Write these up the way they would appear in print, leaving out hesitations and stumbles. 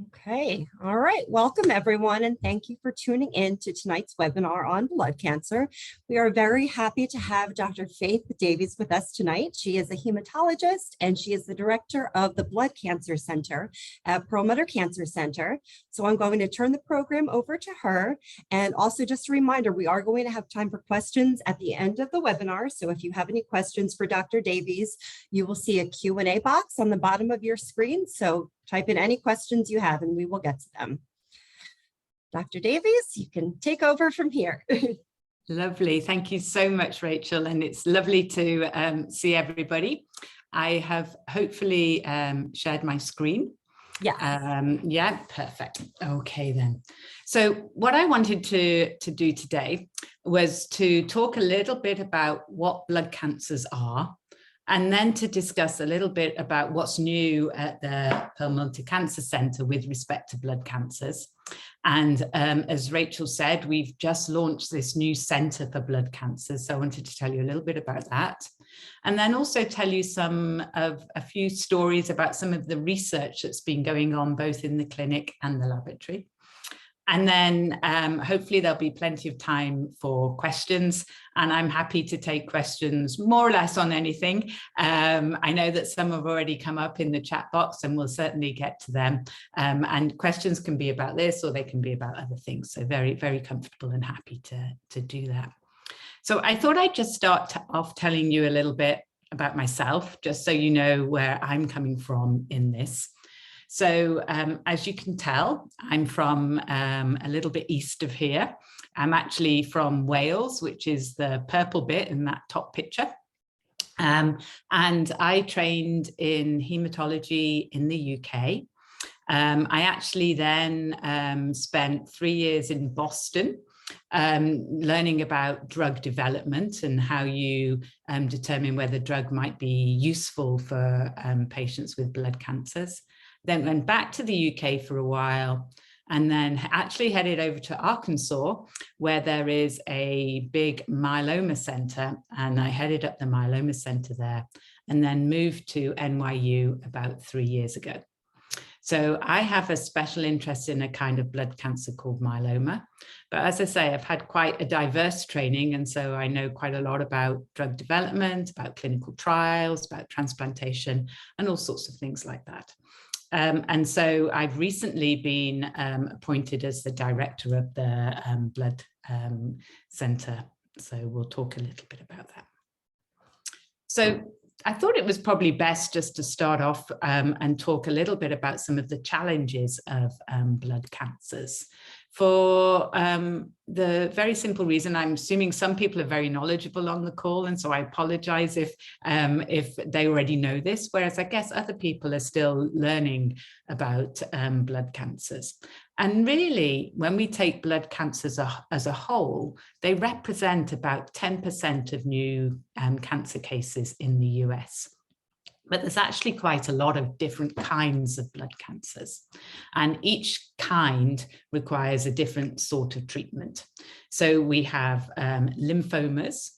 Okay, all right. Welcome everyone, and thank you for tuning in to tonight's webinar on blood cancer. We are very happy to have Dr. Faith Davies with us tonight. She is a hematologist and she is the director of the Blood Cancer Center at Perlmutter Cancer Center. So I'm going to turn the program over to her. And also just a reminder, we are going to have time for questions at the end of the webinar. So if you have any questions for Dr. Davies, you will see a Q&A box on the bottom of your screen. So type in any questions you have and we will get to them. Dr. Davies, you can take over from here. Lovely. Thank you so much, Rachel. And it's lovely to see everybody. I have hopefully shared my screen. Yeah. Yeah, perfect. Okay, then. So what I wanted to do today was to talk a little bit about what blood cancers are, and then to discuss a little bit about what's new at the Perlmutter Cancer Center with respect to blood cancers. And as Rachel said, we've just launched this new center for blood cancers. So I wanted to tell you a little bit about that. And then also tell you a few stories about some of the research that's been going on both in the clinic and the laboratory. And then hopefully there'll be plenty of time for questions, and I'm happy to take questions more or less on anything. I know that some have already come up in the chat box and we'll certainly get to them. And questions can be about this or they can be about other things. So very, very comfortable and happy to do that. So I thought I'd just start off telling you a little bit about myself, just so you know where I'm coming from in this. So as you can tell, I'm from a little bit east of here. I'm actually from Wales, which is the purple bit in that top picture. And I trained in hematology in the UK. I actually then spent 3 years in Boston learning about drug development and how you determine whether drug might be useful for patients with blood cancers. Then went back to the UK for a while and then actually headed over to Arkansas, where there is a big myeloma center. And I headed up the myeloma center there and then moved to NYU about 3 years ago. So I have a special interest in a kind of blood cancer called myeloma. But as I say, I've had quite a diverse training. And so I know quite a lot about drug development, about clinical trials, about transplantation, and all sorts of things like that. And so I've recently been appointed as the director of the blood center. So we'll talk a little bit about that. So I thought it was probably best just to start off and talk a little bit about some of the challenges of blood cancers. For the very simple reason, I'm assuming some people are very knowledgeable on the call, and so I apologize if they already know this, whereas I guess other people are still learning about blood cancers. And really, when we take blood cancers as a whole, they represent about 10% of new cancer cases in the US. But there's actually quite a lot of different kinds of blood cancers, and each kind requires a different sort of treatment. So we have lymphomas,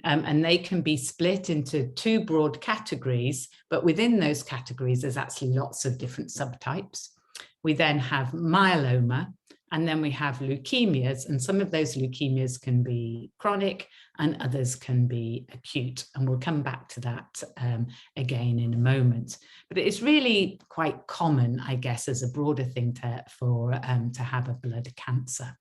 and they can be split into two broad categories, but within those categories, there's actually lots of different subtypes. We then have myeloma, and then we have leukemias, and some of those leukemias can be chronic and others can be acute. And we'll come back to that again in a moment. But it's really quite common, I guess, as a broader thing to have a blood cancer.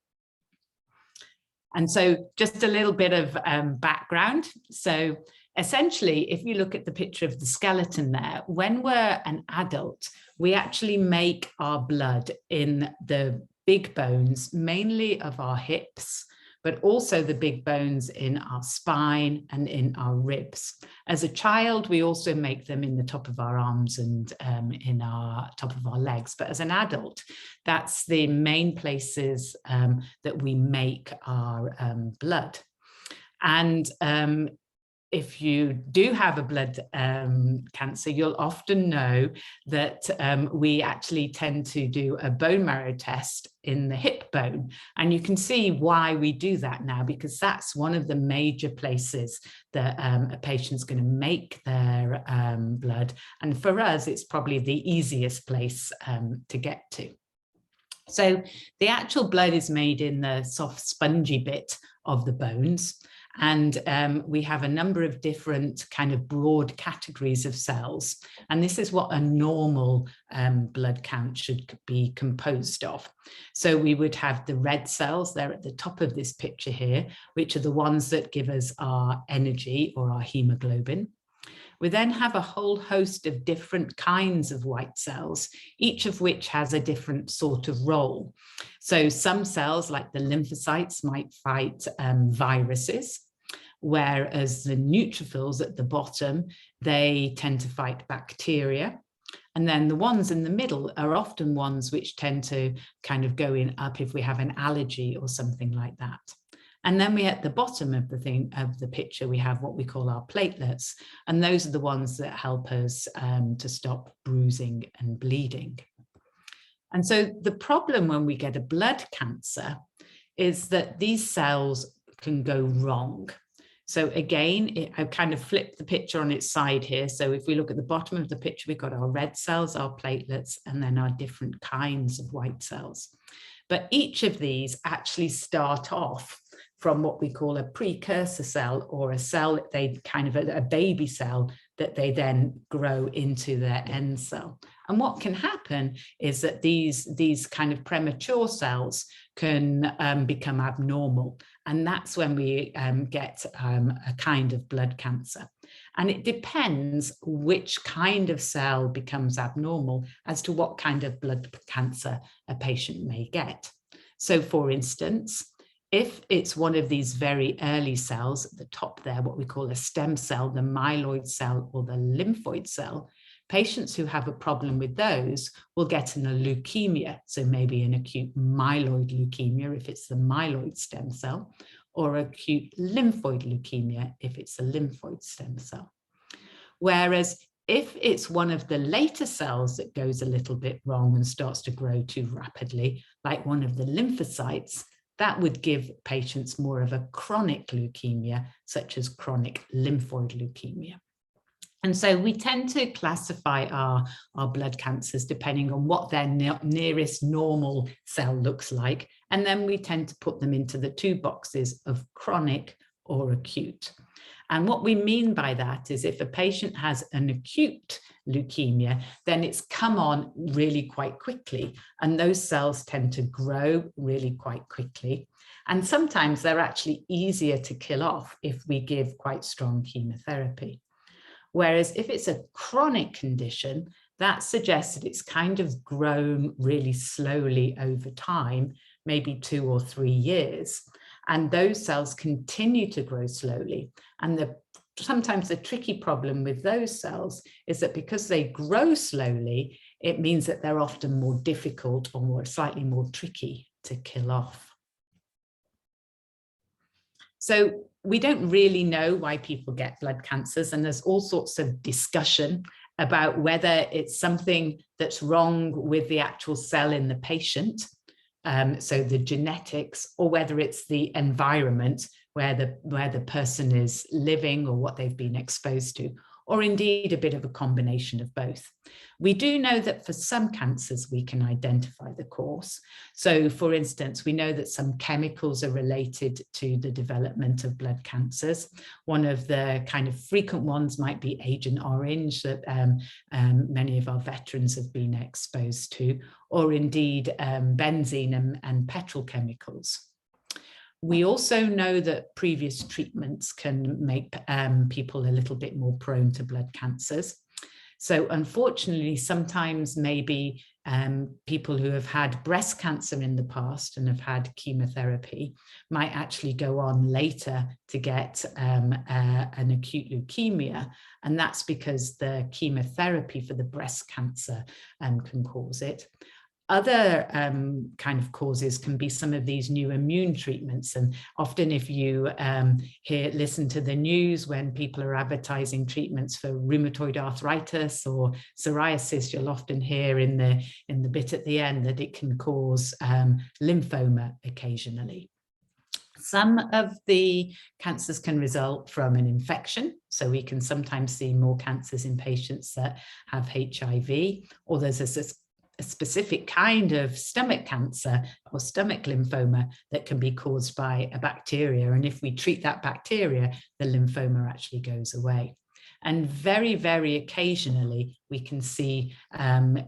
And so just a little bit of background. So essentially, if you look at the picture of the skeleton there, when we're an adult, we actually make our blood in the big bones, mainly of our hips, but also the big bones in our spine and in our ribs. As a child, we also make them in the top of our arms and in our top of our legs. But as an adult, that's the main places that we make our blood. And if you do have a blood cancer, you'll often know that we actually tend to do a bone marrow test in the hip bone. And you can see why we do that now, because that's one of the major places that a patient's going to make their blood. And for us, it's probably the easiest place to get to. So the actual blood is made in the soft spongy bit of the bones. And we have a number of different kind of broad categories of cells. And this is what a normal blood count should be composed of. So we would have the red cells there at the top of this picture here, which are the ones that give us our energy or our hemoglobin. We then have a whole host of different kinds of white cells, each of which has a different sort of role. So some cells, like the lymphocytes, might fight viruses, whereas the neutrophils at the bottom, they tend to fight bacteria. And then the ones in the middle are often ones which tend to kind of go in up if we have an allergy or something like that. And then we at the bottom of the picture, we have what we call our platelets. And those are the ones that help us to stop bruising and bleeding. And so the problem when we get a blood cancer is that these cells can go wrong. So again, I've kind of flipped the picture on its side here. So if we look at the bottom of the picture, we've got our red cells, our platelets, and then our different kinds of white cells. But each of these actually start off from what we call a precursor cell, or a cell that they kind of a baby cell that they then grow into their end cell. And what can happen is that these kind of premature cells can become abnormal. And that's when we get a kind of blood cancer. And it depends which kind of cell becomes abnormal as to what kind of blood cancer a patient may get. So for instance, if it's one of these very early cells at the top there, what we call a stem cell, the myeloid cell or the lymphoid cell, patients who have a problem with those will get a leukemia. So maybe an acute myeloid leukemia if it's the myeloid stem cell, or acute lymphoid leukemia if it's a lymphoid stem cell. Whereas if it's one of the later cells that goes a little bit wrong and starts to grow too rapidly, like one of the lymphocytes, that would give patients more of a chronic leukemia, such as chronic lymphoid leukemia. And so we tend to classify our blood cancers depending on what their nearest normal cell looks like. And then we tend to put them into the two boxes of chronic or acute. And what we mean by that is if a patient has an acute leukemia, then it's come on really quite quickly. And those cells tend to grow really quite quickly. And sometimes they're actually easier to kill off if we give quite strong chemotherapy. Whereas if it's a chronic condition, that suggests that it's kind of grown really slowly over time, maybe 2 or 3 years. And those cells continue to grow slowly. And sometimes the tricky problem with those cells is that because they grow slowly, it means that they're often more difficult or slightly more tricky to kill off. So we don't really know why people get blood cancers, and there's all sorts of discussion about whether it's something that's wrong with the actual cell in the patient, so the genetics, or whether it's the environment where the person is living or what they've been exposed to, or indeed a bit of a combination of both. We do know that for some cancers, we can identify the cause. So for instance, we know that some chemicals are related to the development of blood cancers. One of the kind of frequent ones might be Agent Orange that many of our veterans have been exposed to, or indeed benzene and petrochemicals. We also know that previous treatments can make people a little bit more prone to blood cancers. So unfortunately, sometimes maybe people who have had breast cancer in the past and have had chemotherapy might actually go on later to get an acute leukemia. And that's because the chemotherapy for the breast cancer can cause it. Other kind of causes can be some of these new immune treatments. And often if you listen to the news when people are advertising treatments for rheumatoid arthritis or psoriasis, you'll often hear in the bit at the end that it can cause lymphoma occasionally. Some of the cancers can result from an infection. So we can sometimes see more cancers in patients that have HIV, or there's a a specific kind of stomach cancer or stomach lymphoma that can be caused by a bacteria. And if we treat that bacteria, the lymphoma actually goes away. And very, very occasionally, we can see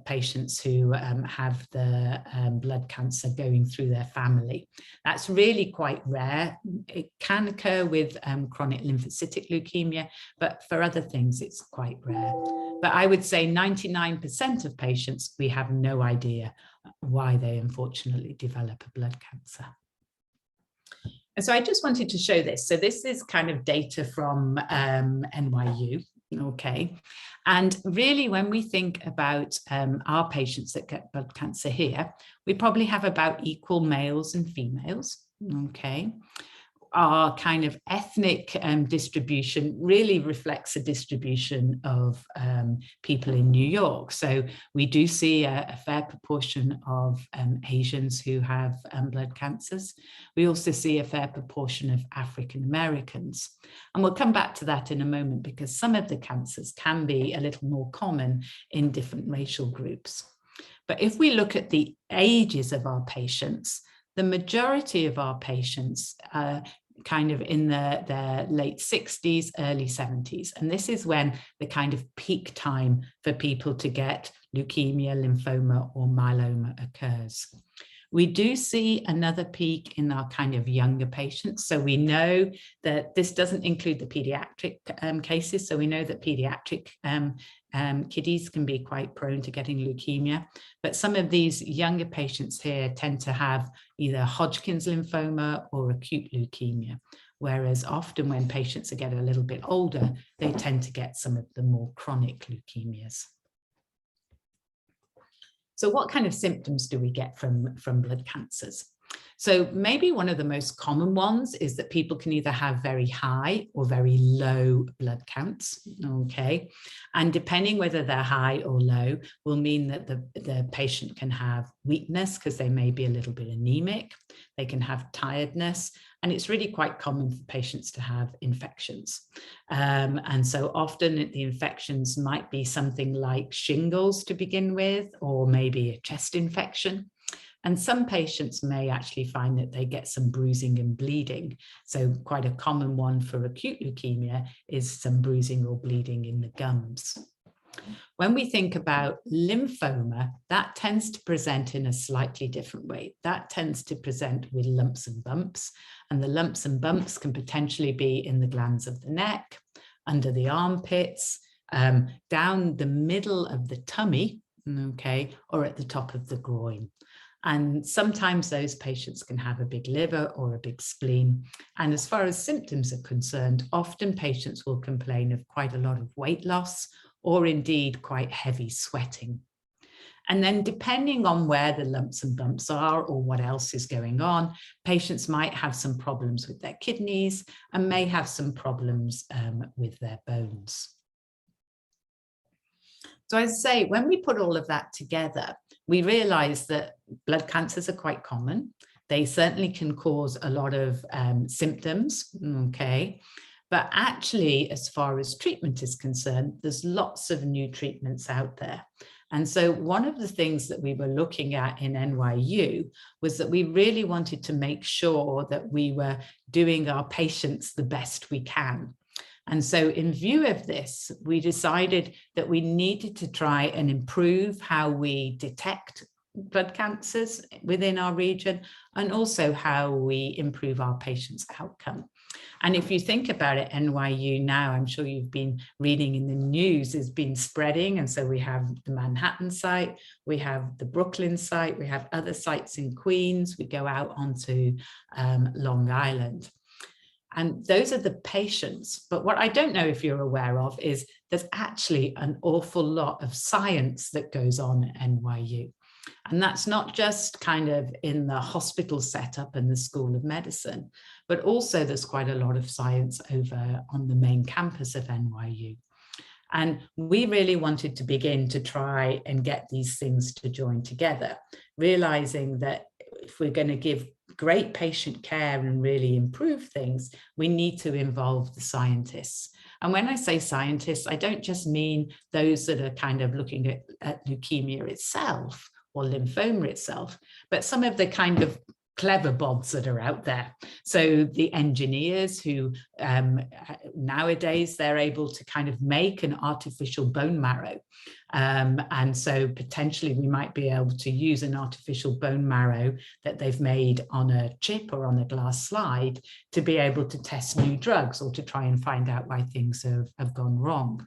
patients who have the blood cancer going through their family. That's really quite rare. It can occur with chronic lymphocytic leukemia, but for other things, it's quite rare. But I would say 99% of patients, we have no idea why they unfortunately develop a blood cancer. And so I just wanted to show this. So this is kind of data from NYU, okay? And really, when we think about our patients that get blood cancer here, we probably have about equal males and females, okay? Our kind of ethnic distribution really reflects a distribution of people in New York. So we do see a fair proportion of Asians who have blood cancers. We also see a fair proportion of African Americans. And we'll come back to that in a moment because some of the cancers can be a little more common in different racial groups. But if we look at the ages of our patients, the majority of our patients are kind of in their late 60s, early 70s. And this is when the kind of peak time for people to get leukemia, lymphoma, or myeloma occurs. We do see another peak in our kind of younger patients. So we know that this doesn't include the pediatric cases. So we know that pediatric kiddies can be quite prone to getting leukemia. But some of these younger patients here tend to have either Hodgkin's lymphoma or acute leukemia. Whereas often when patients get a little bit older, they tend to get some of the more chronic leukemias. So what kind of symptoms do we get from blood cancers? So maybe one of the most common ones is that people can either have very high or very low blood counts, okay? And depending whether they're high or low will mean that the patient can have weakness because they may be a little bit anemic, they can have tiredness, and it's really quite common for patients to have infections. And so often the infections might be something like shingles to begin with, or maybe a chest infection. And some patients may actually find that they get some bruising and bleeding. So quite a common one for acute leukemia is some bruising or bleeding in the gums. When we think about lymphoma, that tends to present in a slightly different way. That tends to present with lumps and bumps, and the lumps and bumps can potentially be in the glands of the neck, under the armpits, down the middle of the tummy, okay, or at the top of the groin. And sometimes those patients can have a big liver or a big spleen. And as far as symptoms are concerned, often patients will complain of quite a lot of weight loss or indeed quite heavy sweating. And then depending on where the lumps and bumps are or what else is going on, patients might have some problems with their kidneys and may have some problems with their bones. So as I say, when we put all of that together, we realize that blood cancers are quite common. They certainly can cause a lot of symptoms, okay? But actually, as far as treatment is concerned, there's lots of new treatments out there. And so one of the things that we were looking at in NYU was that we really wanted to make sure that we were doing our patients the best we can. And so in view of this, we decided that we needed to try and improve how we detect blood cancers within our region and also how we improve our patients' outcome. And if you think about it, NYU now, I'm sure you've been reading in the news, has been spreading. And so we have the Manhattan site, we have the Brooklyn site, we have other sites in Queens, we go out onto Long Island. And those are the patients. But what I don't know if you're aware of is there's actually an awful lot of science that goes on at NYU. And that's not just kind of in the hospital setup and the School of Medicine, but also there's quite a lot of science over on the main campus of NYU. And we really wanted to begin to try and get these things to join together, realizing that if we're going to give great patient care and really improve things, we need to involve the scientists. And when I say scientists, I don't just mean those that are kind of looking at leukemia itself or lymphoma itself, but some of the kind of clever bobs that are out there. So the engineers who nowadays they're able to kind of make an artificial bone marrow. And so potentially we might be able to use an artificial bone marrow that they've made on a chip or on a glass slide to be able to test new drugs or to try and find out why things have gone wrong.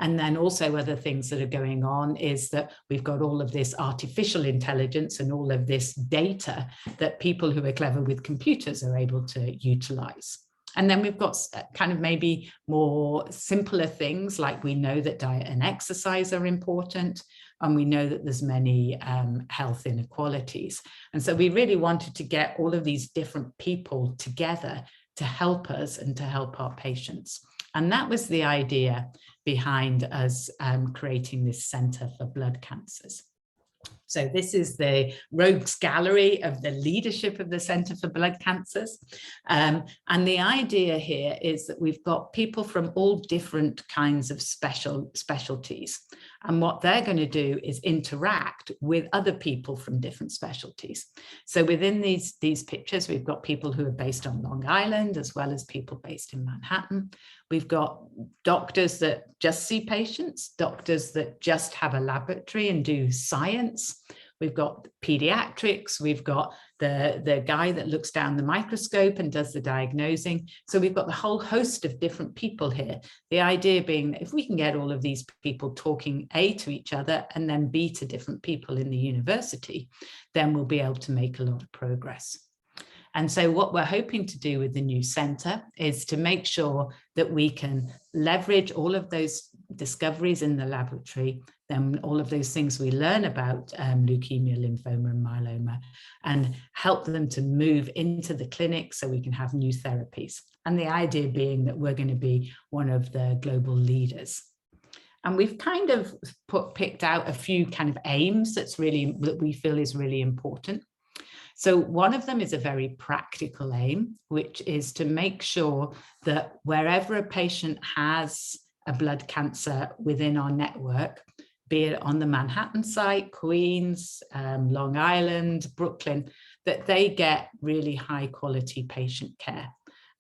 And then also other things that are going on is that we've got all of this artificial intelligence and all of this data that people who are clever with computers are able to utilize. And then we've got kind of maybe more simpler things, like we know that diet and exercise are important, and we know that there's many health inequalities. And so we really wanted to get all of these different people together to help us and to help our patients. And that was the idea behind us creating this Centre for Blood Cancers. So this is the rogues gallery of the leadership of the Centre for Blood Cancers. And the idea here is that we've got people from all different kinds of specialties. And what they're going to do is interact with other people from different specialties. So within these pictures, we've got people who are based on Long Island, as well as people based in Manhattan. We've got doctors that just see patients, doctors that just have a laboratory and do science. We've got pediatrics, we've got the guy that looks down the microscope and does the diagnosing. So we've got the whole host of different people here. The idea being that if we can get all of these people talking A, to each other, and then B, to different people in the university, then we'll be able to make a lot of progress. And so what we're hoping to do with the new centre is to make sure that we can leverage all of those discoveries in the laboratory, then all of those things we learn about leukemia, lymphoma, and myeloma, and help them to move into the clinic so we can have new therapies. And the idea being that we're going to be one of the global leaders. And we've kind of picked out a few kind of aims that we feel is really important. So one of them is a very practical aim, which is to make sure that wherever a patient has a blood cancer within our network, be it on the Manhattan site, Queens, Long Island, Brooklyn, that they get really high quality patient care,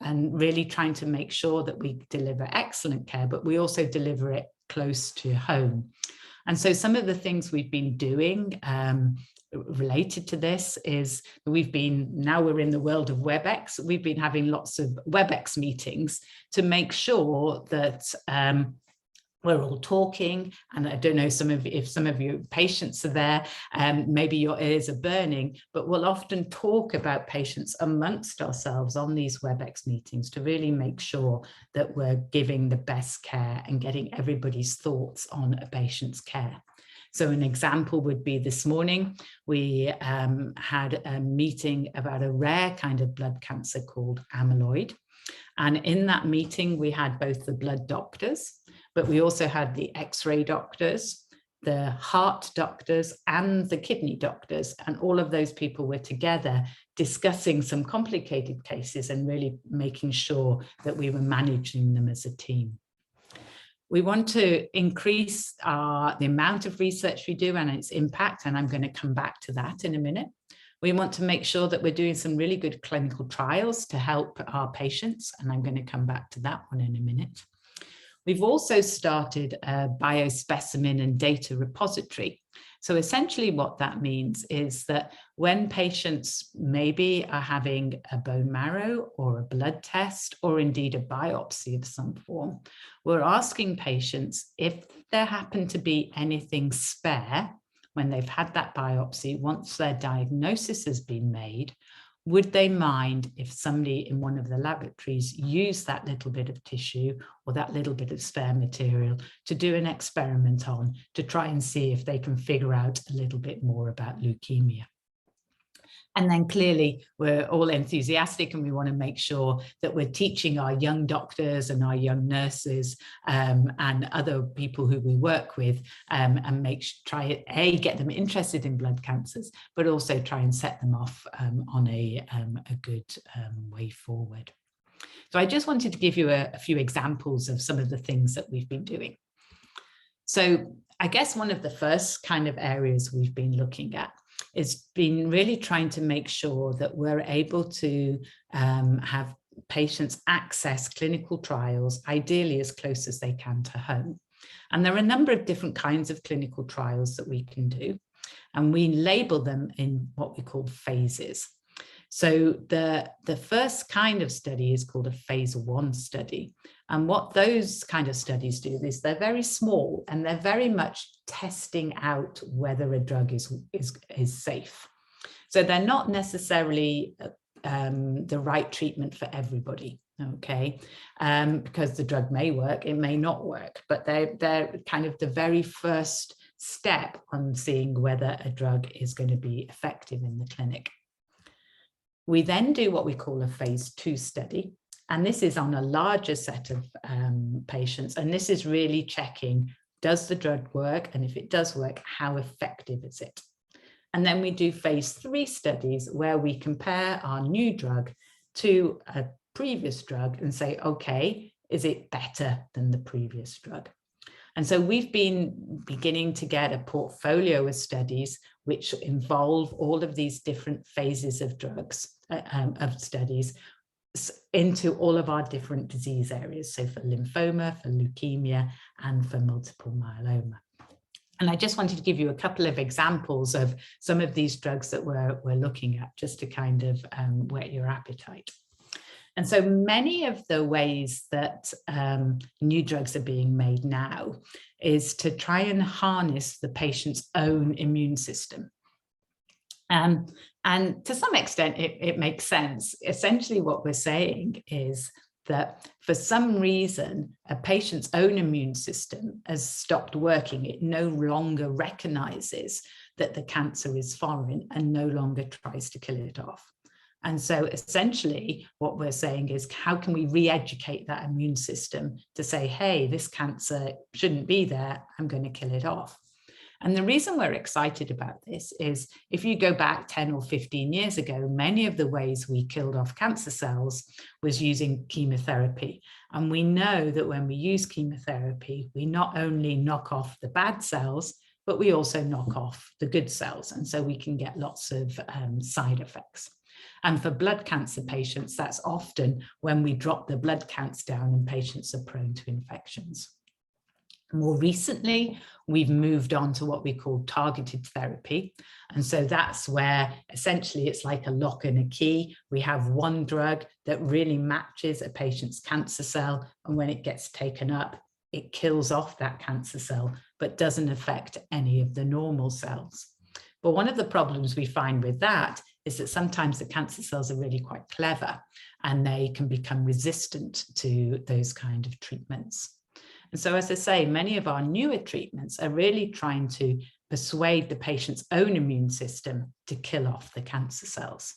and really trying to make sure that we deliver excellent care, but we also deliver it close to home. And so some of the things we've been doing related to this is now we're in the world of WebEx. We've been having lots of WebEx meetings to make sure that we're all talking. And I don't know if some of your patients are there, maybe your ears are burning, but we'll often talk about patients amongst ourselves on these WebEx meetings to really make sure that we're giving the best care and getting everybody's thoughts on a patient's care. So an example would be this morning, we had a meeting about a rare kind of blood cancer called amyloid. And in that meeting, we had both the blood doctors, but we also had the X-ray doctors, the heart doctors, and the kidney doctors. And all of those people were together discussing some complicated cases and really making sure that we were managing them as a team. We want to increase the amount of research we do and its impact, and I'm going to come back to that in a minute. We want to make sure that we're doing some really good clinical trials to help our patients, and I'm going to come back to that one in a minute. We've also started a biospecimen and data repository. So essentially what that means is that when patients maybe are having a bone marrow or a blood test or indeed a biopsy of some form, we're asking patients if there happen to be anything spare when they've had that biopsy, once their diagnosis has been made, would they mind if somebody in one of the laboratories used that little bit of tissue or that little bit of spare material to do an experiment on, to try and see if they can figure out a little bit more about leukemia? And then clearly we're all enthusiastic and we want to make sure that we're teaching our young doctors and our young nurses and other people who we work with and get them interested in blood cancers, but also try and set them off on a good way forward. So I just wanted to give you a few examples of some of the things that we've been doing. So I guess one of the first kind of areas we've been looking at is been really trying to make sure that we're able to have patients access clinical trials, ideally as close as they can to home. And there are a number of different kinds of clinical trials that we can do, and we label them in what we call phases. So the first kind of study is called a phase 1 study. And what those kind of studies do is they're very small and they're very much testing out whether a drug is safe. So they're not necessarily the right treatment for everybody, okay? Because the drug may work, it may not work, but they're kind of the very first step on seeing whether a drug is going to be effective in the clinic. We then do what we call a phase 2 study, and this is on a larger set of patients, and this is really checking, does the drug work, and if it does work, how effective is it? And then we do phase 3 studies where we compare our new drug to a previous drug and say, okay, is it better than the previous drug? And so we've been beginning to get a portfolio of studies which involve all of these different phases of drugs, of studies, into all of our different disease areas. So for lymphoma, for leukemia, and for multiple myeloma. And I just wanted to give you a couple of examples of some of these drugs that we're looking at, just to kind of whet your appetite. And so many of the ways that new drugs are being made now is to try and harness the patient's own immune system. And to some extent, it makes sense. Essentially, what we're saying is that for some reason, a patient's own immune system has stopped working. It no longer recognizes that the cancer is foreign and no longer tries to kill it off. And so essentially what we're saying is, how can we re-educate that immune system to say, hey, this cancer shouldn't be there, I'm going to kill it off. And the reason we're excited about this is, if you go back 10 or 15 years ago, many of the ways we killed off cancer cells was using chemotherapy. And we know that when we use chemotherapy, we not only knock off the bad cells, but we also knock off the good cells. And so we can get lots of side effects. And for blood cancer patients, that's often when we drop the blood counts down and patients are prone to infections. More recently, we've moved on to what we call targeted therapy. And so that's where essentially it's like a lock and a key. We have one drug that really matches a patient's cancer cell, and when it gets taken up, it kills off that cancer cell, but doesn't affect any of the normal cells. But one of the problems we find with that is that sometimes the cancer cells are really quite clever and they can become resistant to those kind of treatments. And so, as I say, many of our newer treatments are really trying to persuade the patient's own immune system to kill off the cancer cells.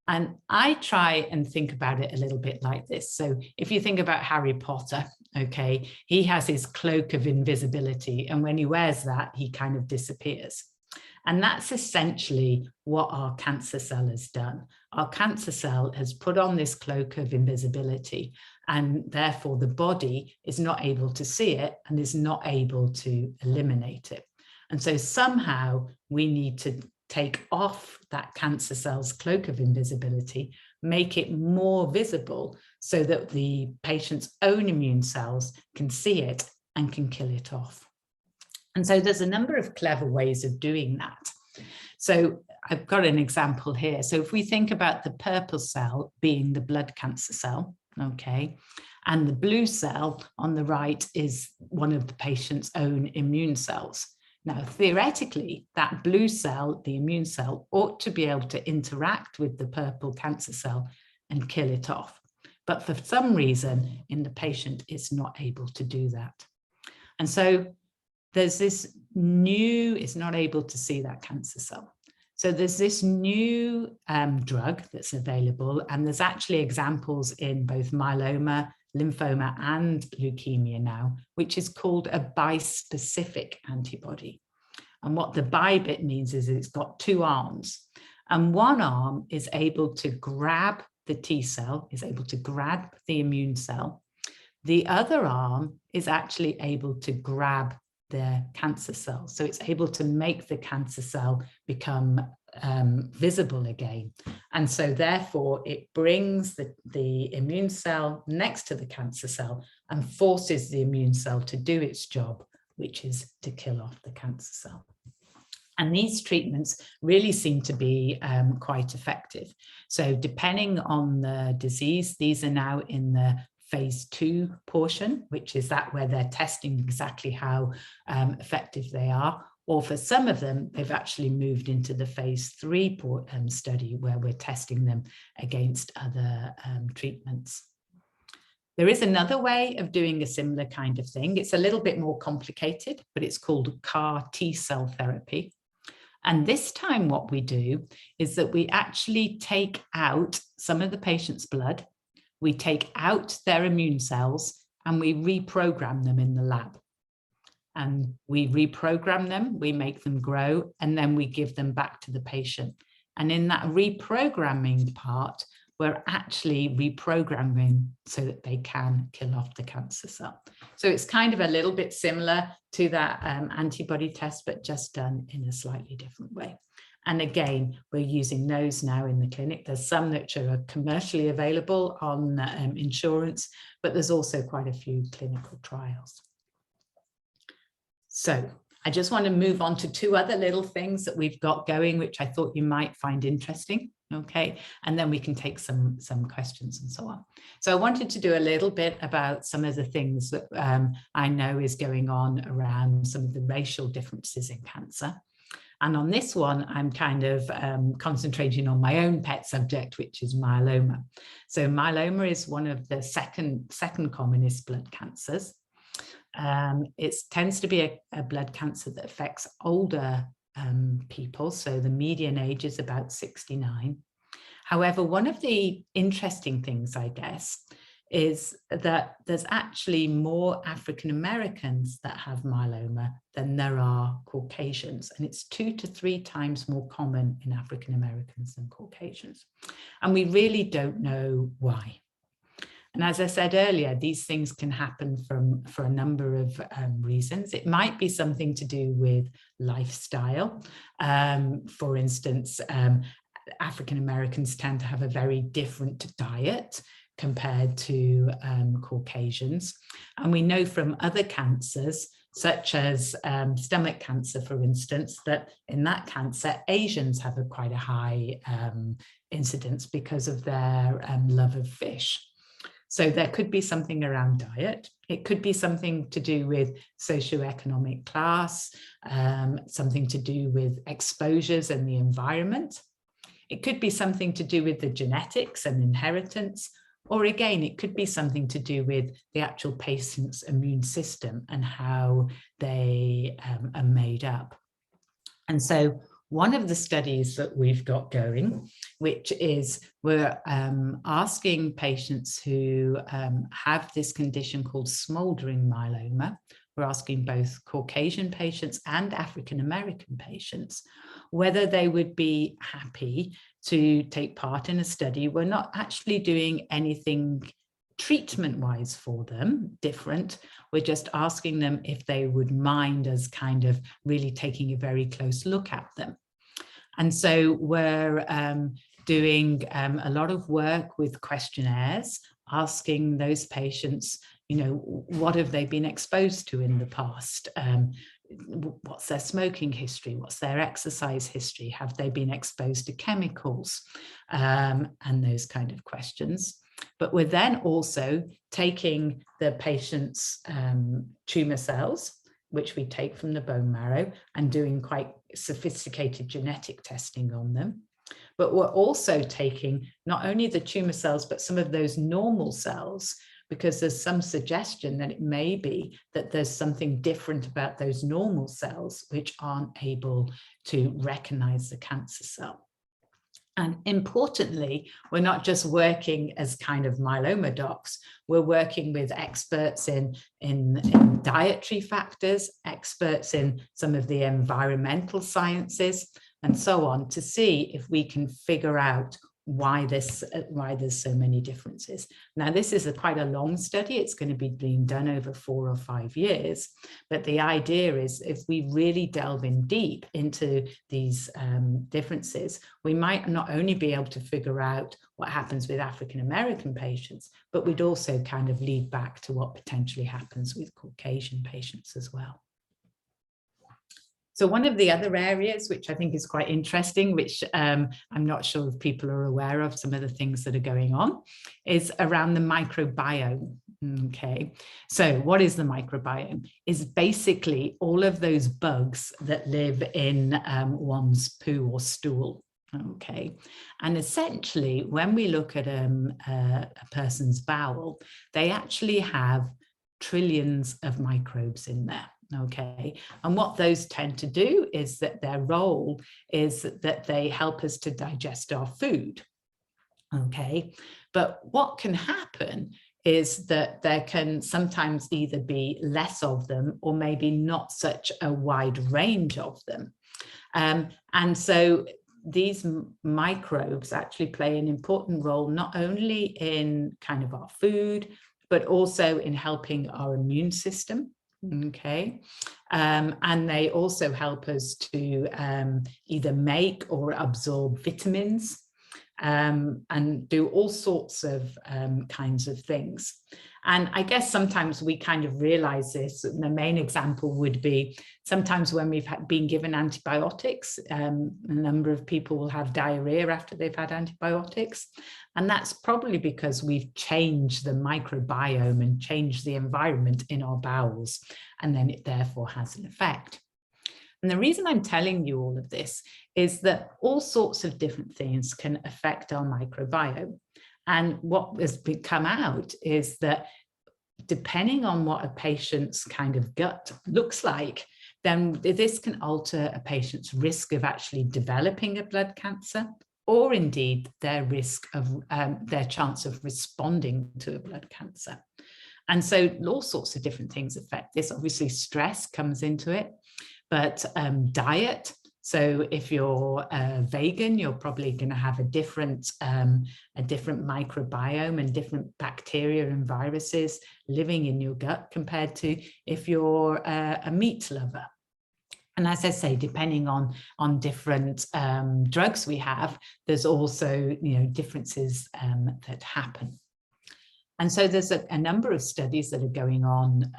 And I try and think about it a little bit like this. So if you think about Harry Potter, okay, he has his cloak of invisibility, and when he wears that, he kind of disappears. And that's essentially what our cancer cell has done. Our cancer cell has put on this cloak of invisibility, and therefore the body is not able to see it and is not able to eliminate it. And so somehow we need to take off that cancer cell's cloak of invisibility, make it more visible so that the patient's own immune cells can see it and can kill it off. And so there's a number of clever ways of doing that. So I've got an example here. So if we think about the purple cell being the blood cancer cell, okay, and the blue cell on the right is one of the patient's own immune cells. Now, theoretically, that blue cell, the immune cell, ought to be able to interact with the purple cancer cell and kill it off. But for some reason in the patient, it's not able to do that. And so there's this new, it's not able to see that cancer cell. So there's this new drug that's available, and there's actually examples in both myeloma, lymphoma, and leukemia now, which is called a bispecific antibody. And what the bi bit means is it's got two arms, and one arm is able to grab the T cell, is able to grab the immune cell. The other arm is actually able to grab the cancer cells. So it's able to make the cancer cell become visible again. And so therefore it brings the immune cell next to the cancer cell and forces the immune cell to do its job, which is to kill off the cancer cell. And these treatments really seem to be quite effective. So depending on the disease, these are now in the phase 2 portion, which is that where they're testing exactly how effective they are. Or for some of them, they've actually moved into the phase 3 study where we're testing them against other treatments. There is another way of doing a similar kind of thing. It's a little bit more complicated, but it's called CAR T-cell therapy. And this time what we do is that we actually take out some of the patient's blood, we take out their immune cells, and we reprogram them in the lab. And we reprogram them, we make them grow, and then we give them back to the patient. And in that reprogramming part, we're actually reprogramming so that they can kill off the cancer cell. So it's kind of a little bit similar to that antibody test, but just done in a slightly different way. And again, we're using those now in the clinic. There's some that are commercially available on insurance, but there's also quite a few clinical trials. So I just want to move on to 2 other little things that we've got going, which I thought you might find interesting. Okay, and then we can take some questions and so on. So I wanted to do a little bit about some of the things that I know is going on around some of the racial differences in cancer. And on this one, I'm kind of concentrating on my own pet subject, which is myeloma. So myeloma is one of the second commonest blood cancers. It tends to be a blood cancer that affects older people, so the median age is about 69. However, one of the interesting things, I guess, is that there's actually more African Americans that have myeloma than there are Caucasians, and it's 2 to 3 times more common in African Americans than Caucasians. And we really don't know why. And as I said earlier, these things can happen for a number of reasons. It might be something to do with lifestyle. For instance, African Americans tend to have a very different diet compared to Caucasians. And we know from other cancers, such as stomach cancer, for instance, that in that cancer, Asians have quite a high incidence because of their love of fish. So there could be something around diet. It could be something to do with socioeconomic class, something to do with exposures and the environment. It could be something to do with the genetics and inheritance, or again, it could be something to do with the actual patient's immune system and how they are made up. And so one of the studies that we've got going, which is we're asking patients who have this condition called smoldering myeloma. We're asking both Caucasian patients and African American patients whether they would be happy to take part in a study. We're not actually doing anything treatment-wise for them different. We're just asking them if they would mind us kind of really taking a very close look at them. And so we're doing a lot of work with questionnaires, asking those patients, you know, what have they been exposed to in the past? What's their smoking history? What's their exercise history? Have they been exposed to chemicals? And those kind of questions. But we're then also taking the patient's tumor cells, which we take from the bone marrow, and doing quite sophisticated genetic testing on them. But we're also taking not only the tumor cells, but some of those normal cells, because there's some suggestion that it may be that there's something different about those normal cells which aren't able to recognize the cancer cell. And importantly, we're not just working as kind of myeloma docs, we're working with experts in dietary factors, experts in some of the environmental sciences, and so on, to see if we can figure out why there's so many differences. Now, this is quite a long study. It's going to be being done over 4 or 5 years. But the idea is, if we really delve in deep into these differences, we might not only be able to figure out what happens with African American patients, but we'd also kind of lead back to what potentially happens with Caucasian patients as well. So one of the other areas, which I think is quite interesting, which I'm not sure if people are aware of some of the things that are going on, is around the microbiome. Okay, so what is the microbiome? Is basically all of those bugs that live in one's poo or stool. Okay, and essentially, when we look at a person's bowel, they actually have trillions of microbes in there. Okay, and what those tend to do is that their role is that they help us to digest our food. Okay, but what can happen is that there can sometimes either be less of them or maybe not such a wide range of them. And so these microbes actually play an important role, not only in kind of our food, but also in helping our immune system. Okay, and they also help us to either make or absorb vitamins and do all sorts of kinds of things. And I guess sometimes we kind of realize this. The main example would be sometimes when we've been given antibiotics, a number of people will have diarrhea after they've had antibiotics. And that's probably because we've changed the microbiome and changed the environment in our bowels, and then it therefore has an effect. And the reason I'm telling you all of this is that all sorts of different things can affect our microbiome. And what has come out is that depending on what a patient's kind of gut looks like, then this can alter a patient's risk of actually developing a blood cancer, or indeed their risk of their chance of responding to a blood cancer. And so all sorts of different things affect this. Obviously, stress comes into it, but diet. So if you're vegan, you're probably going to have a different microbiome and different bacteria and viruses living in your gut compared to if you're a meat lover. And as I say, depending on different drugs we have, there's also differences that happen. And so there's a number of studies that are going on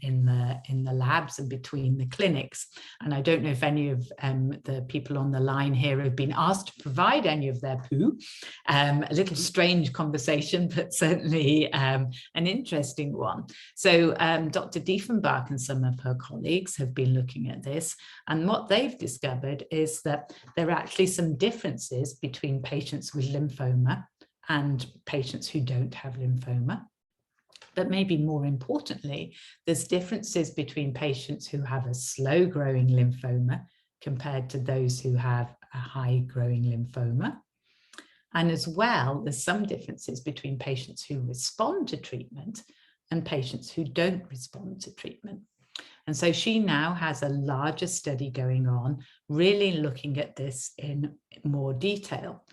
in the labs and between the clinics. And I don't know if any of the people on the line here have been asked to provide any of their poo. A little strange conversation, but certainly an interesting one. So Dr. Diefenbach and some of her colleagues have been looking at this. And what they've discovered is that there are actually some differences between patients with lymphoma and patients who don't have lymphoma. But maybe more importantly, there's differences between patients who have a slow growing lymphoma compared to those who have a high growing lymphoma. And as well, there's some differences between patients who respond to treatment and patients who don't respond to treatment. And so she now has a larger study going on, really looking at this in more detail.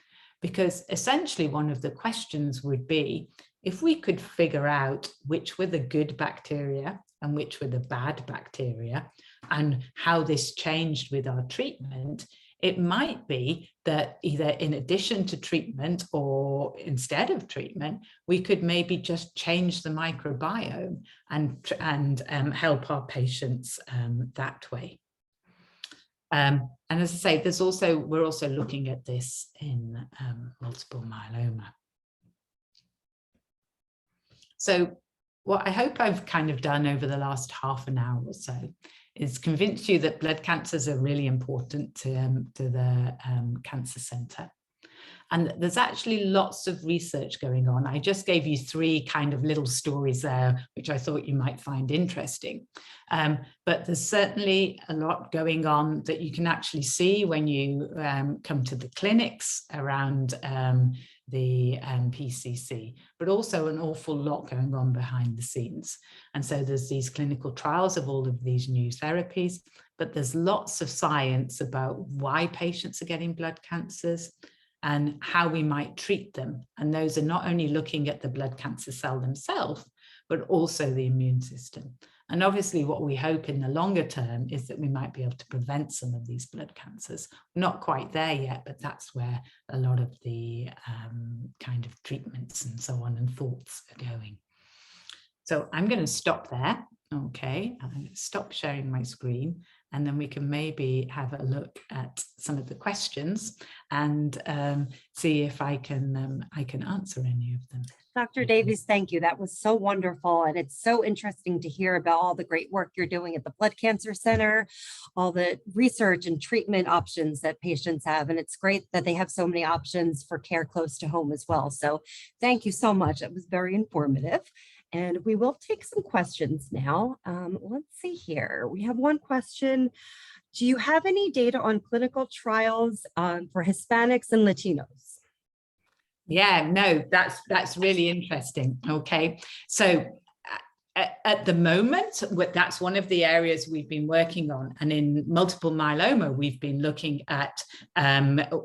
Because essentially one of the questions would be, if we could figure out which were the good bacteria and which were the bad bacteria and how this changed with our treatment, it might be that either in addition to treatment or instead of treatment, we could maybe just change the microbiome and help our patients that way. And as I say, we're also looking at this in multiple myeloma. So what I hope I've kind of done over the last half an hour or so is convince you that blood cancers are really important to the Cancer Centre. And there's actually lots of research going on. I just gave you 3 kind of little stories there, which I thought you might find interesting. But there's certainly a lot going on that you can actually see when you come to the clinics around the PCC, but also an awful lot going on behind the scenes. And so there's these clinical trials of all of these new therapies, but there's lots of science about why patients are getting blood cancers, and how we might treat them. And those are not only looking at the blood cancer cell themselves, but also the immune system. And obviously what we hope in the longer term is that we might be able to prevent some of these blood cancers. Not quite there yet, but that's where a lot of the kind of treatments and so on and thoughts are going. So I'm going to stop there. Okay, I'm going to stop sharing my screen, and then we can maybe have a look at some of the questions and see if I can answer any of them. Dr. Davies, thank you. That was so wonderful. And it's so interesting to hear about all the great work you're doing at the Blood Cancer Center, all the research and treatment options that patients have. And it's great that they have so many options for care close to home as well. So thank you so much. It was very informative. And we will take some questions now. Let's see here. We have one question. Do you have any data on clinical trials for Hispanics and Latinos? Yeah, no, that's really interesting. Okay, so at the moment, that's one of the areas we've been working on. And in multiple myeloma, we've been looking at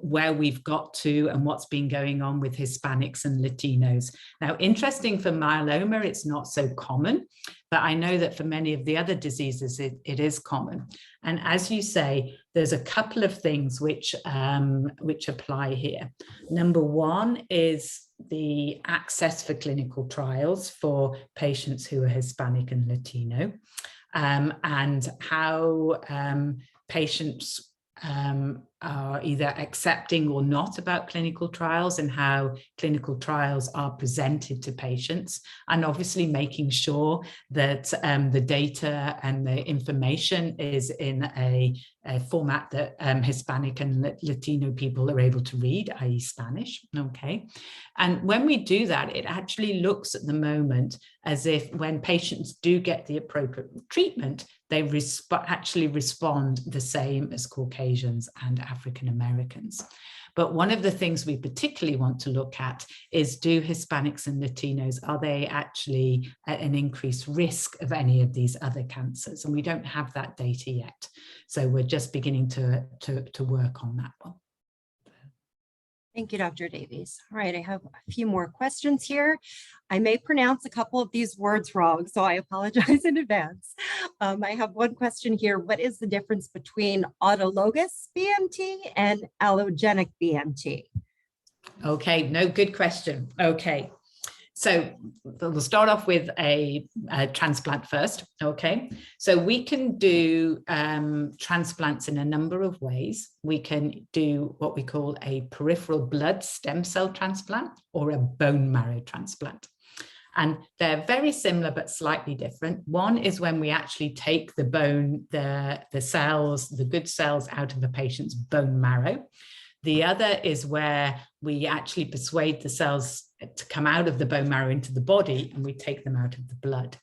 where we've got to and what's been going on with Hispanics and Latinos. Now, interesting for myeloma, it's not so common, but I know that for many of the other diseases, it is common. And as you say, there's a couple of things which apply here. Number one is the access for clinical trials for patients who are Hispanic and Latino, and how patients are either accepting or not about clinical trials, and how clinical trials are presented to patients, and obviously making sure that the data and the information is in a format that Hispanic and Latino people are able to read, i.e. Spanish, okay? And when we do that, it actually looks at the moment as if when patients do get the appropriate treatment, they actually respond the same as Caucasians and African Americans. But one of the things we particularly want to look at is, do Hispanics and Latinos, are they actually at an increased risk of any of these other cancers? And we don't have that data yet. So we're just beginning to work on that one. Thank you, Dr. Davies. All right, I have a few more questions here. I may pronounce a couple of these words wrong, so I apologize in advance. I have one question here. What is the difference between autologous BMT and allogenic BMT? Okay, no, good question. Okay. So we'll start off with a transplant first, okay? So we can do transplants in a number of ways. We can do what we call a peripheral blood stem cell transplant or a bone marrow transplant. And they're very similar, but slightly different. One is when we actually take the bone, the cells, the good cells out of a patient's bone marrow. The other is where we actually persuade the cells to come out of the bone marrow into the body, and we take them out of the blood.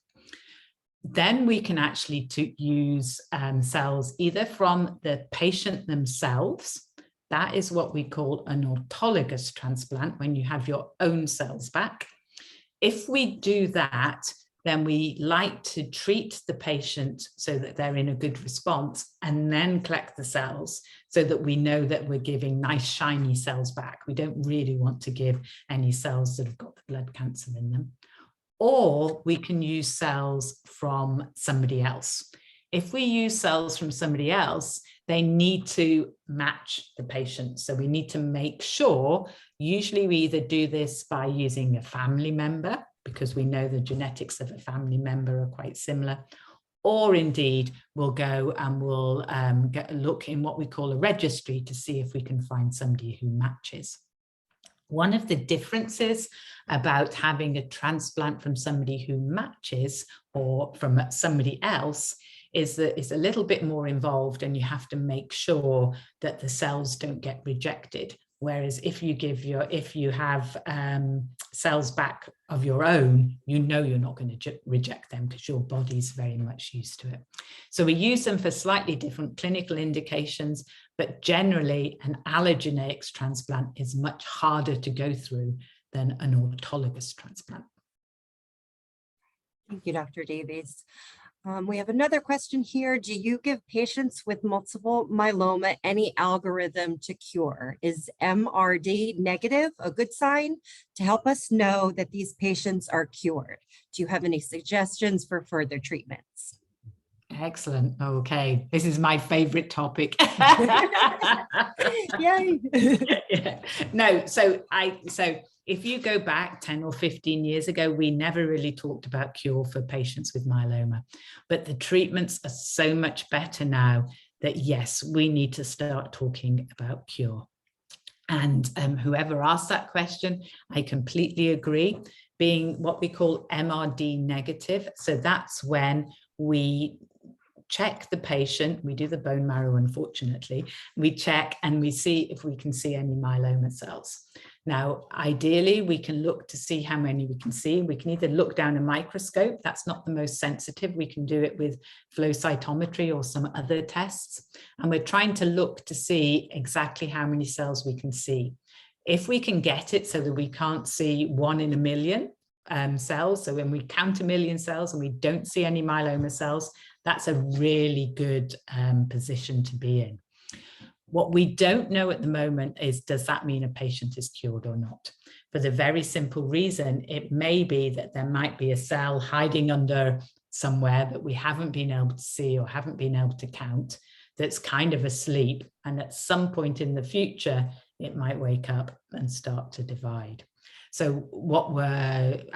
Then we can actually use cells either from the patient themselves. That is what we call an autologous transplant, when you have your own cells back. If we do that, then we like to treat the patient so that they're in a good response, and then collect the cells so that we know that we're giving nice shiny cells back. We don't really want to give any cells that have got the blood cancer in them. Or we can use cells from somebody else. If we use cells from somebody else, they need to match the patient. So we need to make sure, usually we either do this by using a family member, because we know the genetics of a family member are quite similar, or indeed we'll go and we'll get a look in what we call a registry to see if we can find somebody who matches. One of the differences about having a transplant from somebody who matches or from somebody else is that it's a little bit more involved, and you have to make sure that the cells don't get rejected. Whereas if you have cells back of your own, you know you're not going to reject them because your body's very much used to it. So we use them for slightly different clinical indications, but generally an allogeneic transplant is much harder to go through than an autologous transplant. Thank you, Dr. Davies. We have another question here. Do you give patients with multiple myeloma any algorithm to cure? Is MRD negative a good sign to help us know that these patients are cured? Do you have any suggestions for further treatments? Excellent. Okay, this is my favorite topic. Yay. Yeah. No, so if you go back 10 or 15 years ago, we never really talked about cure for patients with myeloma, but the treatments are so much better now that yes, we need to start talking about cure. And whoever asked that question, I completely agree. Being what we call MRD negative, so that's when we check the patient, we do the bone marrow, unfortunately, we check and we see if we can see any myeloma cells. Now, ideally, we can look to see how many we can see. We can either look down a microscope, that's not the most sensitive. We can do it with flow cytometry or some other tests. And we're trying to look to see exactly how many cells we can see. If we can get it so that we can't see 1 in a million cells, so when we count a million cells and we don't see any myeloma cells, that's a really good position to be in. What we don't know at the moment is, does that mean a patient is cured or not? For the very simple reason, it may be that there might be a cell hiding under somewhere that we haven't been able to see or haven't been able to count, that's kind of asleep. And at some point in the future, it might wake up and start to divide. So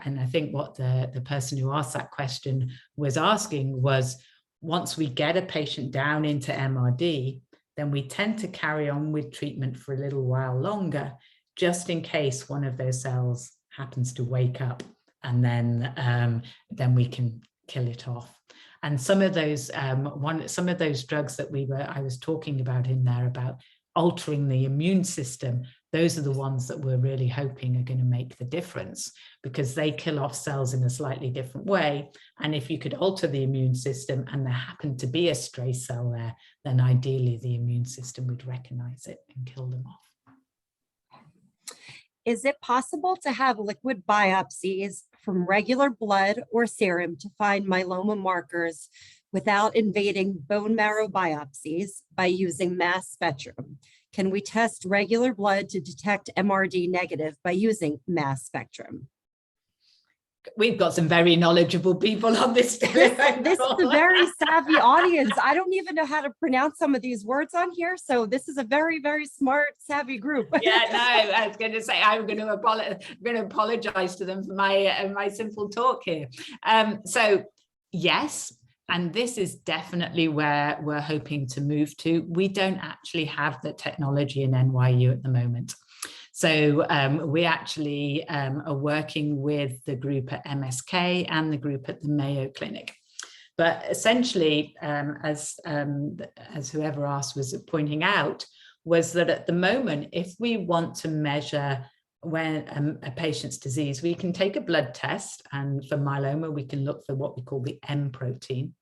and I think what the person who asked that question was asking was, once we get a patient down into MRD, then we tend to carry on with treatment for a little while longer, just in case one of those cells happens to wake up, and then we can kill it off. And some of those drugs that I was talking about in there about altering the immune system, those are the ones that we're really hoping are going to make the difference, because they kill off cells in a slightly different way. And if you could alter the immune system and there happened to be a stray cell there, then ideally the immune system would recognize it and kill them off. Is it possible to have liquid biopsies from regular blood or serum to find myeloma markers without invading bone marrow biopsies by using mass spectrum? Can we test regular blood to detect MRD negative by using mass spectrum? We've got some very knowledgeable people on this. This is a very savvy audience. I don't even know how to pronounce some of these words on here. So this is a very, very smart, savvy group. Yeah, no, I was going to say, I'm going to apologize to them for my simple talk here. So yes, and this is definitely where we're hoping to move to. We don't actually have the technology in NYU at the moment. So we actually are working with the group at MSK and the group at the Mayo Clinic. But essentially, as whoever asked was pointing out, was that at the moment, if we want to measure when a patient's disease, we can take a blood test, and for myeloma, we can look for what we call the M protein.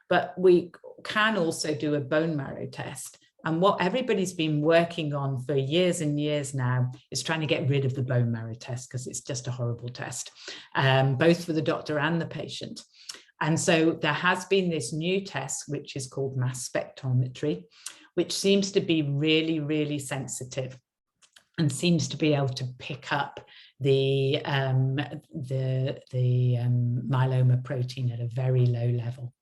But we can also do a bone marrow test. And what everybody's been working on for years and years now is trying to get rid of the bone marrow test, because it's just a horrible test, both for the doctor and the patient. And so there has been this new test, which is called mass spectrometry, which seems to be really, really sensitive and seems to be able to pick up the myeloma protein at a very low level.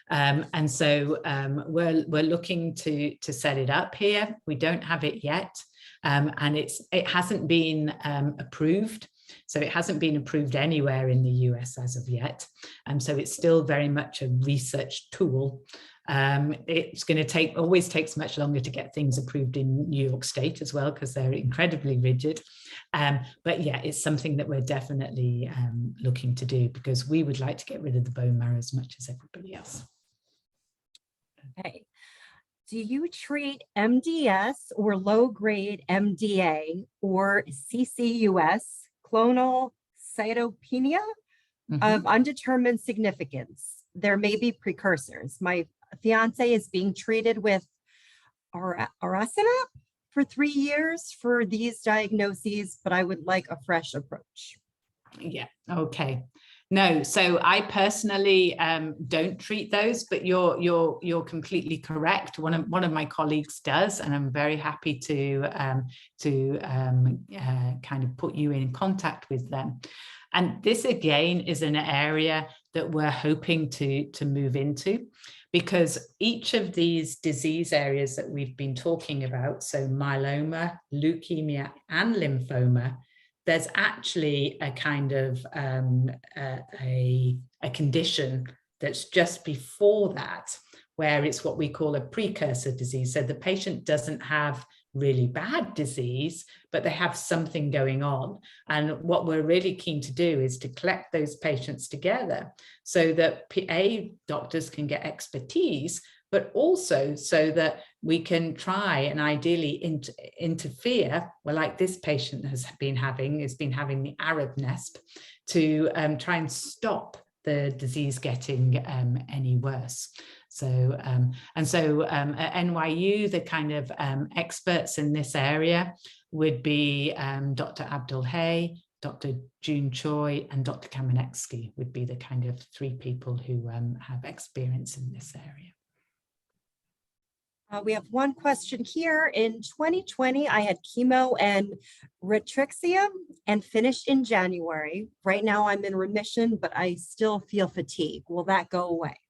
And so we're looking to set it up here. We don't have it yet, and it hasn't been approved. So it hasn't been approved anywhere in the US as of yet. So it's still very much a research tool. It's going to always takes much longer to get things approved in New York State as well, because they're incredibly rigid. But yeah, it's something that we're definitely looking to do, because we would like to get rid of the bone marrow as much as everybody else. Okay. Do you treat MDS or low-grade MDA or CCUS, clonal cytopenia of undetermined significance? There may be precursors. My fiance is being treated with arasenap for 3 years for these diagnoses, but I would like a fresh approach. Yeah, okay. No, so I personally don't treat those, but you're completely correct. One of my colleagues does, and I'm very happy to kind of put you in contact with them. And this again is an area that we're hoping to move into, because each of these disease areas that we've been talking about, so myeloma, leukemia, and lymphoma, there's actually a kind of a condition that's just before that, where it's what we call a precursor disease. So the patient doesn't have really bad disease, but they have something going on. And what we're really keen to do is to collect those patients together so that doctors can get expertise, but also so that we can try and ideally interfere, well, like this patient has been having the Arab nest, to try and stop the disease getting any worse. So, at NYU, the kind of experts in this area would be Dr. Abdul Hay, Dr. June Choi, and Dr. Kamenetsky would be the kind of three people who have experience in this area. We have one question here. In 2020, I had chemo and rituximab and finished in January. Right now I'm in remission, but I still feel fatigue. Will that go away?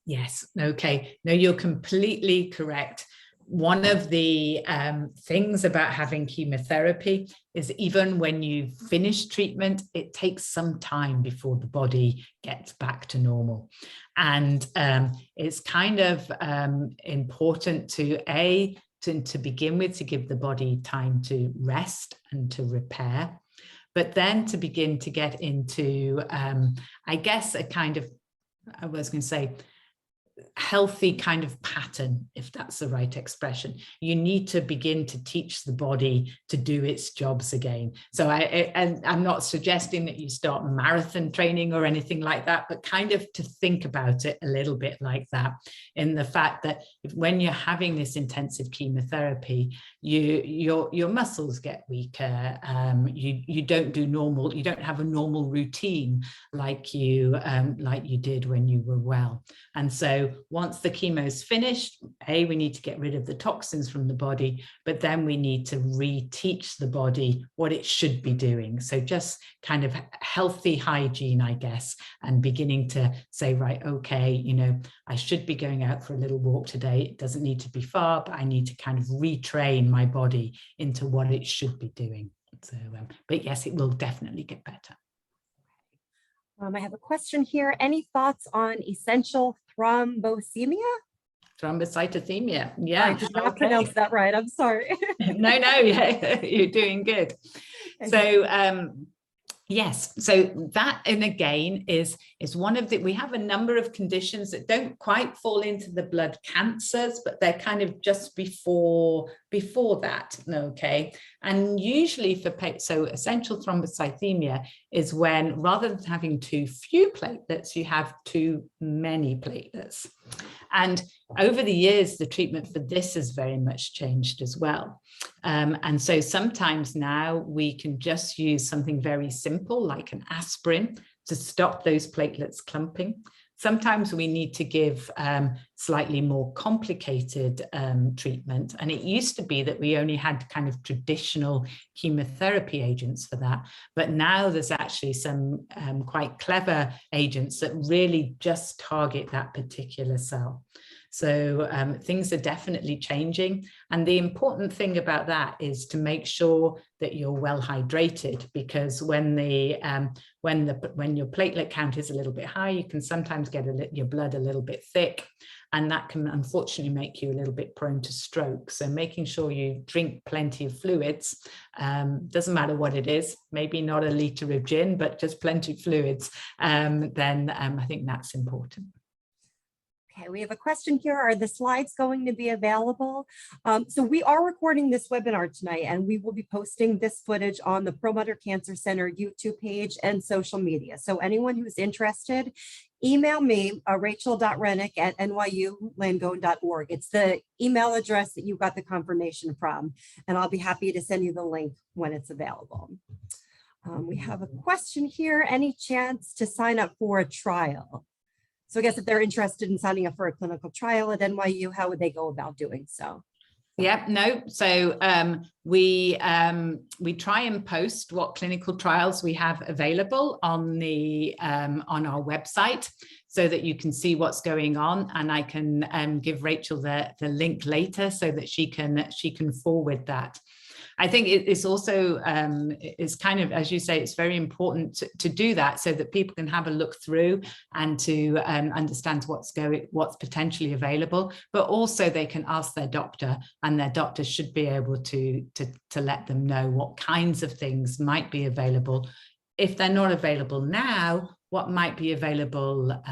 Yes. Okay. No, you're completely correct. One of the things about having chemotherapy is even when you finish treatment, it takes some time before the body gets back to normal. And it's kind of important to begin with, to give the body time to rest and to repair, but then to begin to get into, I guess, a kind of, I was going to say, healthy kind of pattern, if that's the right expression. You need to begin to teach the body to do its jobs again. So I'm not suggesting that you start marathon training or anything like that, but kind of to think about it a little bit like that, in the fact that when you're having this intensive chemotherapy, your muscles get weaker. You don't have a normal routine like you did when you were well. And so once the chemo is finished, we need to get rid of the toxins from the body, but then we need to reteach the body what it should be doing. So just kind of healthy hygiene, I guess, and beginning to say, right, okay, I should be going out for a little walk today. It doesn't need to be far, but I need to kind of retrain my body into what it should be doing. So, but yes, it will definitely get better. I have a question here. Any thoughts on essential thrombocythemia? Thrombocytopenia. Yeah. I did not pronounce that right. I'm sorry. No, yeah, you're doing good. So, yes, so that, and again, is one of we have a number of conditions that don't quite fall into the blood cancers, but they're kind of just before that, okay? And usually so essential thrombocythemia is when, rather than having too few platelets, you have too many platelets. And over the years, the treatment for this has very much changed as well. And so sometimes now we can just use something very simple like an aspirin to stop those platelets clumping. Sometimes we need to give slightly more complicated treatment. And it used to be that we only had kind of traditional chemotherapy agents for that. But now there's actually some quite clever agents that really just target that particular cell. So things are definitely changing. And the important thing about that is to make sure that you're well hydrated, because when your platelet count is a little bit high, you can sometimes get your blood a little bit thick, and that can unfortunately make you a little bit prone to stroke. So making sure you drink plenty of fluids, doesn't matter what it is, maybe not a liter of gin, but just plenty of fluids, then I think that's important. Okay, we have a question here. Are the slides going to be available? So we are recording this webinar tonight, and we will be posting this footage on the Perlmutter Cancer Center YouTube page and social media. So anyone who's interested, email me, rachel.rennick@nyu-langone.org. It's the email address that you got the confirmation from, and I'll be happy to send you the link when it's available. We have a question here. Any chance to sign up for a trial? So I guess if they're interested in signing up for a clinical trial at NYU, how would they go about doing so? Yep, no. So we try and post what clinical trials we have available on the on our website, so that you can see what's going on, and I can give Rachel the link later so that she can forward that. I think it's also it's kind of, as you say, it's very important to do that so that people can have a look through and to understand what's potentially available, but also they can ask their doctor, and their doctor should be able to let them know what kinds of things might be available. If they're not available now, what might be available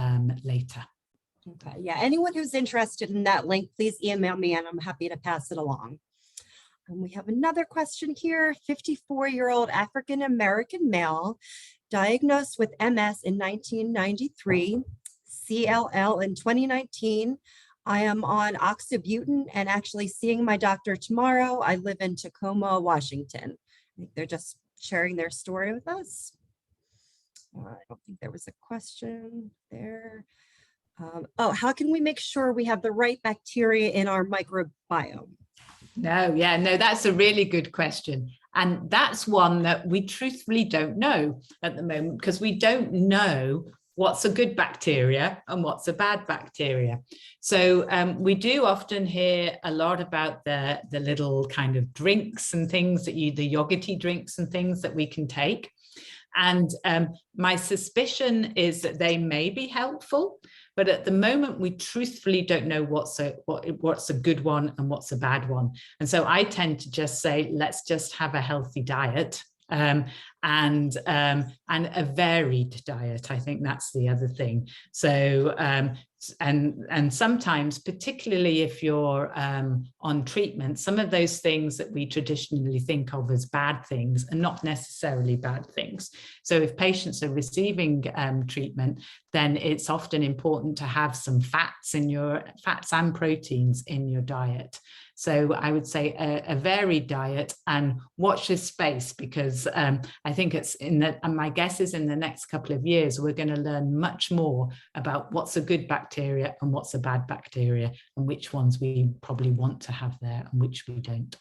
later. Okay, yeah, anyone who's interested in that link, please email me and I'm happy to pass it along. And we have another question here. 54-year-old African-American male diagnosed with MS in 1993, CLL in 2019. I am on oxybutynin and actually seeing my doctor tomorrow. I live in Tacoma, Washington. I think they're just sharing their story with us. I don't think there was a question there. Oh, how can we make sure we have the right bacteria in our microbiome? No, that's a really good question. And that's one that we truthfully don't know at the moment, because we don't know what's a good bacteria and what's a bad bacteria. So we do often hear a lot about the little kind of drinks and things that the yogurty drinks and things that we can take. And my suspicion is that they may be helpful, but at the moment we truthfully don't know what's a good one and what's a bad one. And so I tend to just say, let's just have a healthy diet and a varied diet. I think that's the other thing. So and sometimes, particularly if you're on treatment, some of those things that we traditionally think of as bad things are not necessarily bad things. So if patients are receiving treatment, then it's often important to have some fats and proteins in your diet. So I would say a varied diet, and watch this space, because I think and my guess is in the next couple of years, we're going to learn much more about what's a good bacteria and what's a bad bacteria, and which ones we probably want to have there and which we don't.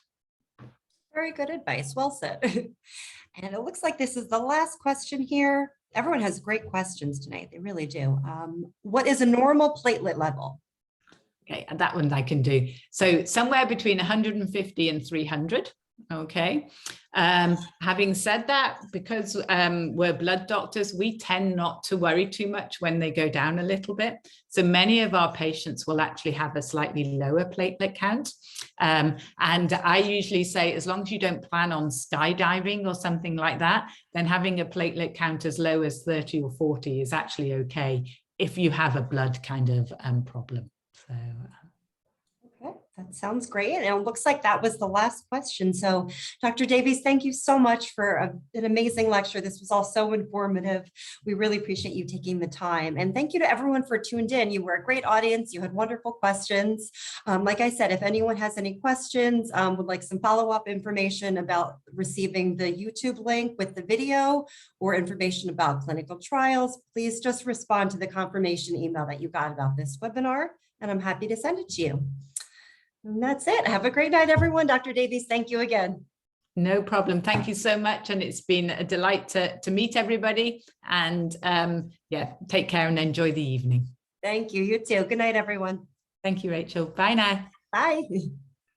Very good advice. Well said. And it looks like this is the last question here. Everyone has great questions tonight. They really do. What is a normal platelet level? Okay, and that one I can do. So somewhere between 150 and 300. Okay. Having said that, because we're blood doctors, we tend not to worry too much when they go down a little bit. So many of our patients will actually have a slightly lower platelet count. And I usually say, as long as you don't plan on skydiving or something like that, then having a platelet count as low as 30 or 40 is actually okay if you have a blood kind of problem. So, okay, that sounds great. And it looks like that was the last question. So Dr. Davies, thank you so much for an amazing lecture. This was all so informative. We really appreciate you taking the time. And thank you to everyone for tuned in. You were a great audience. You had wonderful questions. Like I said, if anyone has any questions, would like some follow-up information about receiving the YouTube link with the video or information about clinical trials, please just respond to the confirmation email that you got about this webinar, and I'm happy to send it to you. And that's it. Have a great night, everyone. Dr. Davies, thank you again. No problem. Thank you so much. And it's been a delight to meet everybody. And yeah, take care and enjoy the evening. Thank you. You too. Good night, everyone. Thank you, Rachel. Bye now. Bye.